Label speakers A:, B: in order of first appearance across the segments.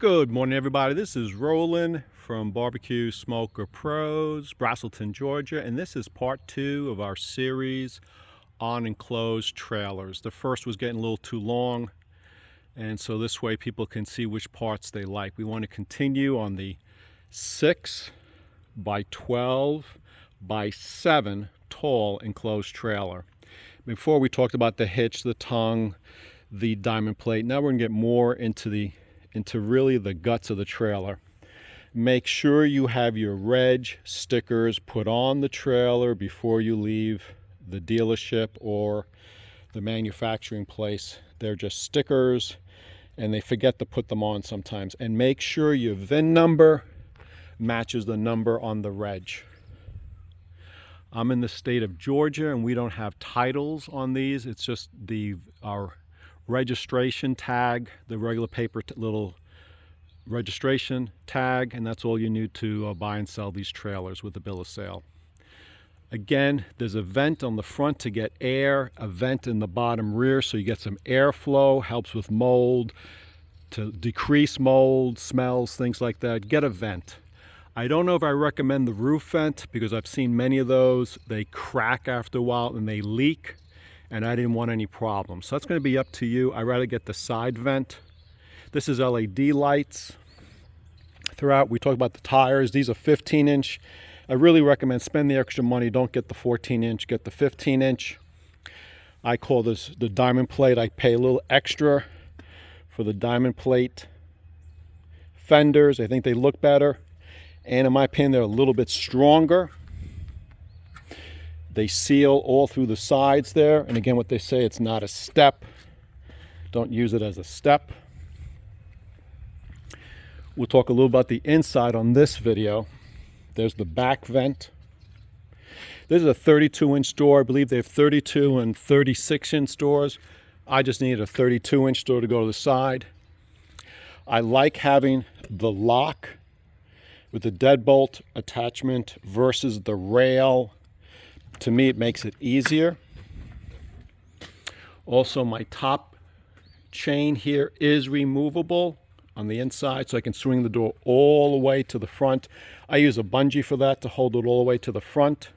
A: Good morning, everybody. This is Roland from Barbecue Smoker Pros, Braselton, Georgia, and this is part 2 of our series on enclosed trailers. The first was getting a little too long, and so this way people can see which parts they like. We want to continue on the 6 by 12 by 7 tall enclosed trailer. Before we talked about the hitch, the tongue, the diamond plate. Now we're going to get more into really the guts of the trailer. Make sure you have your reg stickers put on the trailer before you leave the dealership or the manufacturing place. They're just stickers and they forget to put them on sometimes. And make sure your VIN number matches the number on the reg. I'm in the state of Georgia and we don't have titles on these. It's just our registration tag, the regular paper little registration tag, and that's all you need to buy and sell these trailers with the bill of sale. Again, there's a vent on the front to get air, a vent in the bottom rear so you get some airflow, helps with mold, to decrease mold, smells, things like that. Get a vent. I don't know if I recommend the roof vent because I've seen many of those. They crack after a while and they leak, and I didn't want any problems. So that's going to be up to you. I'd rather get the side vent. This is LED lights throughout. We talked about the tires. These are 15-inch. I really recommend spend the extra money. Don't get the 14-inch. Get the 15-inch. I call this the diamond plate. I pay a little extra for the diamond plate fenders. I think they look better. And in my opinion, they're a little bit stronger. They seal all through the sides there. And again, what they say, it's not a step. Don't use it as a step. We'll talk a little about the inside on this video. There's the back vent. This is a 32-inch door. I believe they have 32 and 36-inch doors. I just needed a 32-inch door to go to the side. I like having the lock with the deadbolt attachment versus the rail. To me, it makes it easier. Also, my top chain here is removable on the inside, so I can swing the door all the way to the front. I use a bungee for that to hold it all the way to the front.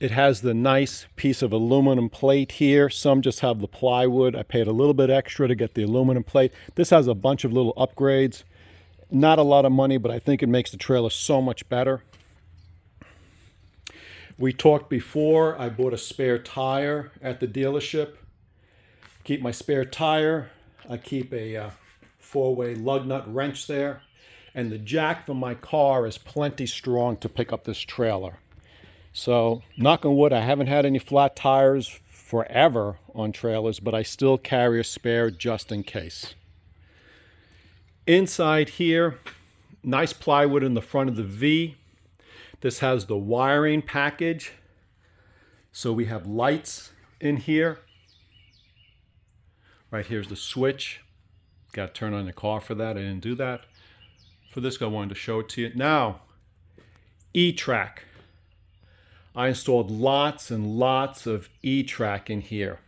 A: It has the nice piece of aluminum plate here. Some just have the plywood. I paid a little bit extra to get the aluminum plate. This has a bunch of little upgrades. Not a lot of money, but I think it makes the trailer so much better. We talked before, I bought a spare tire at the dealership. Keep my spare tire. I keep a 4-way lug nut wrench there. And the jack from my car is plenty strong to pick up this trailer. So, knock on wood, I haven't had any flat tires forever on trailers, but I still carry a spare just in case. Inside here, nice plywood in the front of the V. This has the wiring package. So we have lights in here. Right here's the switch. Got to turn on the car for that. I didn't do that. For this guy, I wanted to show it to you. Now, E-Track. I installed lots and lots of E-Track in here.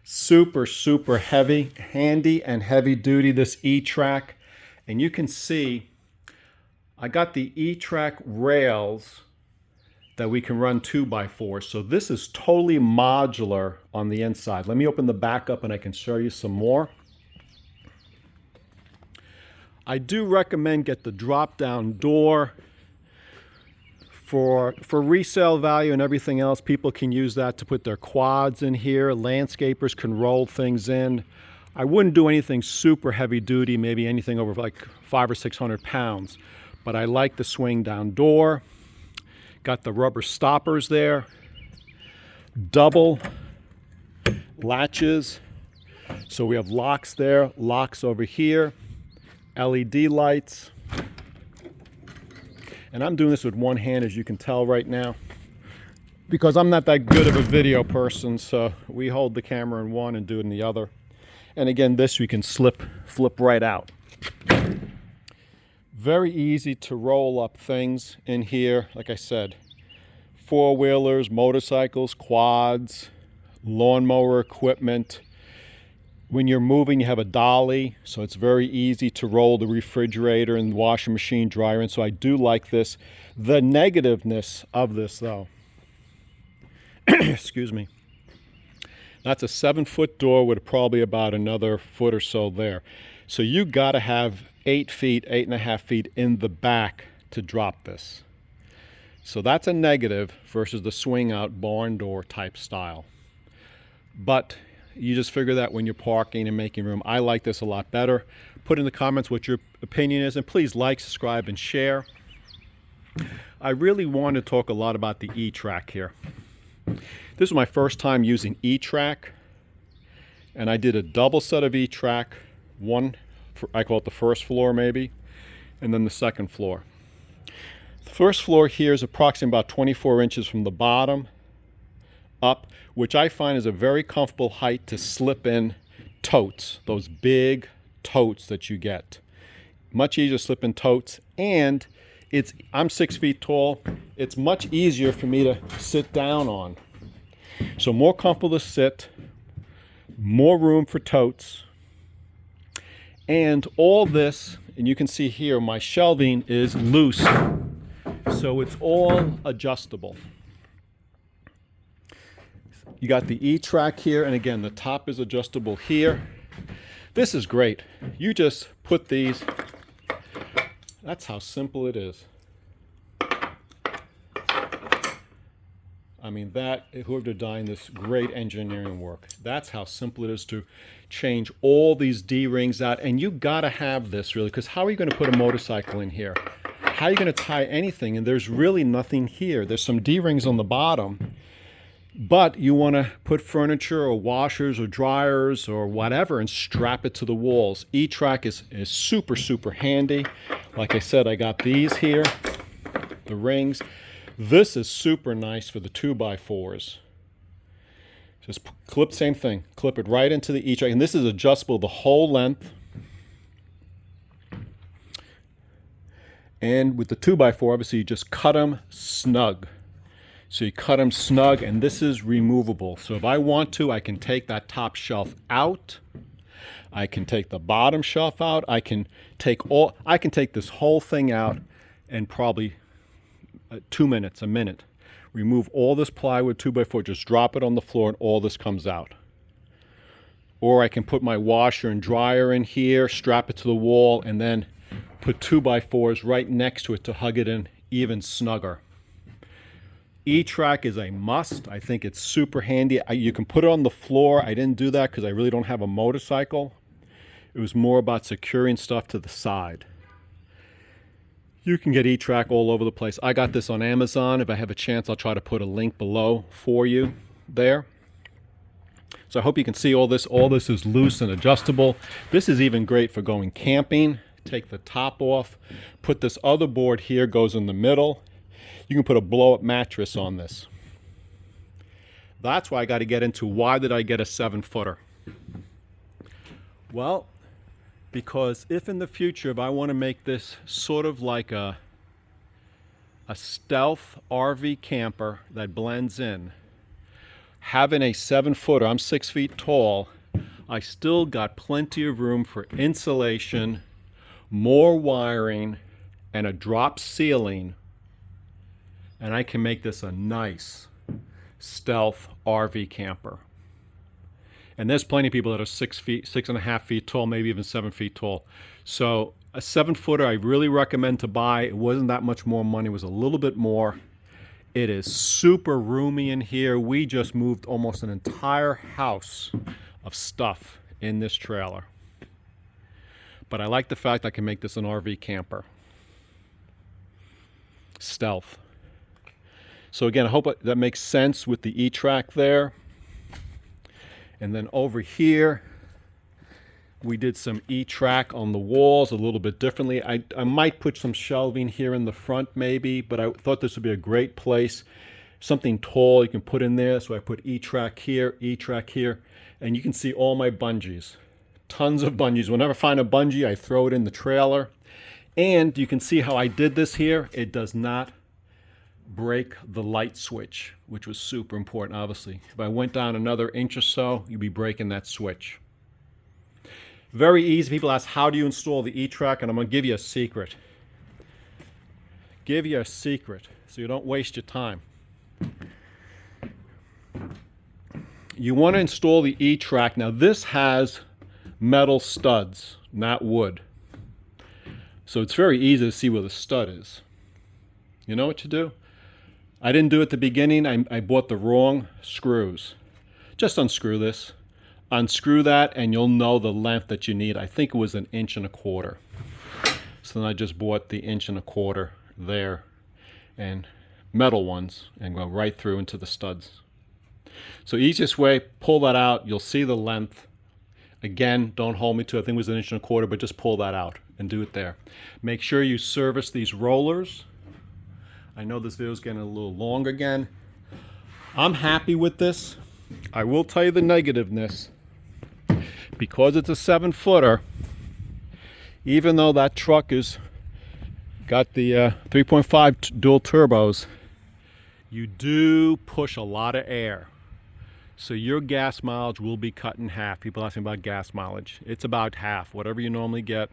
A: Super, super heavy, handy and heavy duty, this E-Track. And you can see I got the E-Track rails that we can run 2x4. So this is totally modular on the inside. Let me open the back up and I can show you some more. I do recommend get the drop-down door. For resale value and everything else, people can use that to put their quads in here. Landscapers can roll things in. I wouldn't do anything super heavy duty, maybe anything over like 500 or 600 pounds. But I like the swing down door. Got the rubber stoppers there. Double latches. So we have locks there, locks over here. LED lights. And I'm doing this with one hand, as you can tell right now, because I'm not that good of a video person, so we hold the camera in one and do it in the other. And again, this we can flip right out. Very easy to roll up things in here. Like I said, four-wheelers, motorcycles, quads, lawnmower equipment. When you're moving, you have a dolly, so it's very easy to roll the refrigerator and washing machine, dryer in. So I do like this. The negativeness of this, though, excuse me, that's a 7-foot door with probably about another foot or so there. So you got to have 8 feet, 8.5 feet in the back to drop this. So that's a negative versus the swing out barn door type style. But you just figure that when you're parking and making room. I like this a lot better. Put in the comments what your opinion is, and please like, subscribe, and share. I really want to talk a lot about the E-Track here. This was my first time using E-Track, and I did a double set of E-Track. One, I call it the first floor maybe, and then the second floor. The first floor here is approximately about 24 inches from the bottom up, which I find is a very comfortable height to slip in totes, those big totes that you get. Much easier to slip in totes, and I'm 6 feet tall. It's much easier for me to sit down on. So more comfortable to sit, more room for totes, and all this, and you can see here my shelving is loose, so it's all adjustable. You got the E-Track here, and again, the top is adjustable here. This is great. You just put these, that's how simple it is. I mean, that, whoever designed this, great engineering work. That's how simple it is to change all these D-rings out. And you gotta have this really, because how are you gonna put a motorcycle in here? How are you gonna tie anything? And there's really nothing here. There's some D-rings on the bottom, but you wanna put furniture or washers or dryers or whatever and strap it to the walls. E-Track is super, super handy. Like I said, I got these here, the rings. This is super nice for the 2x4s. Just clip, same thing, clip it right into the E-Track, and this is adjustable the whole length. And with the 2x4, obviously you just cut them snug. So you cut them snug, and this is removable. So if I want to, I can take that top shelf out. I can take the bottom shelf out. I can take this whole thing out and probably 2 minutes, a minute. Remove all this plywood 2x4, just drop it on the floor, and all this comes out. Or I can put my washer and dryer in here, strap it to the wall, and then put 2x4s right next to it to hug it in even snugger. E-Track is a must. I think it's super handy. You can put it on the floor. I didn't do that because I really don't have a motorcycle. It was more about securing stuff to the side. You can get E-Track all over the place. I got this on Amazon. If I have a chance, I'll try to put a link below for you there. So I hope you can see all this. All this is loose and adjustable. This is even great for going camping. Take the top off. Put this other board here, goes in the middle. You can put a blow-up mattress on this. That's why I got to get into why did I get a 7-footer. Well, because if in the future, if I want to make this sort of like a stealth RV camper that blends in, having a 7-footer, I'm 6 feet tall, I still got plenty of room for insulation, more wiring, and a drop ceiling, and I can make this a nice stealth RV camper. And there's plenty of people that are 6 feet, 6.5 feet tall, maybe even 7 feet tall. So a 7-footer I really recommend to buy. It wasn't that much more money, it was a little bit more. It is super roomy in here. We just moved almost an entire house of stuff in this trailer. But I like the fact I can make this an RV camper. Stealth. So again, I hope that makes sense with the E-Track there. And then over here, we did some E-Track on the walls a little bit differently. I might put some shelving here in the front maybe, but I thought this would be a great place. Something tall you can put in there. So I put E-Track here, and you can see all my bungees. Tons of bungees. Whenever I find a bungee, I throw it in the trailer. And you can see how I did this here. It does not break the light switch, which was super important, obviously. If I went down another inch or so, you'd be breaking that switch. Very easy. People ask, how do you install the E-Track? And I'm going to give you a secret. Give you a secret so you don't waste your time. You want to install the E-Track. Now this has metal studs, not wood. So it's very easy to see where the stud is. You know what to do? I didn't do it at the beginning. I bought the wrong screws. Just unscrew this. Unscrew that and you'll know the length that you need. I think it was 1 1/4 inches. So then I just bought the 1 1/4 inches there and metal ones and go right through into the studs. So easiest way, pull that out. You'll see the length. Again, don't hold me to it. I think it was 1 1/4 inches, but just pull that out and do it there. Make sure you service these rollers. I know this video is getting a little long again. I'm happy with this. I will tell you the negativeness. Because it's a 7-footer, even though that truck is got the 3.5 dual turbos, you do push a lot of air. So your gas mileage will be cut in half. People ask me about gas mileage. It's about half. Whatever you normally get,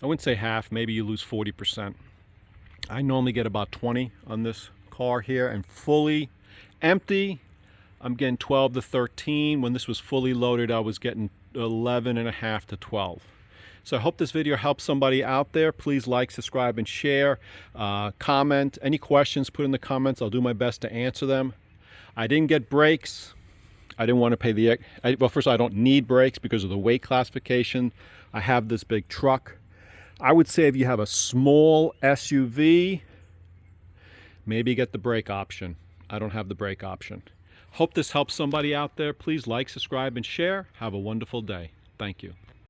A: I wouldn't say half, maybe you lose 40%. I normally get about 20 on this car here, and fully empty, I'm getting 12 to 13. When this was fully loaded, I was getting 11.5 to 12. So I hope this video helps somebody out there. Please like, subscribe, and share. Comment. Any questions, put in the comments. I'll do my best to answer them. I didn't get brakes. I didn't want to pay the... Well, first of all, I don't need brakes because of the weight classification. I have this big truck. I would say if you have a small SUV, maybe get the brake option. I don't have the brake option. Hope this helps somebody out there. Please like, subscribe, and share. Have a wonderful day. Thank you.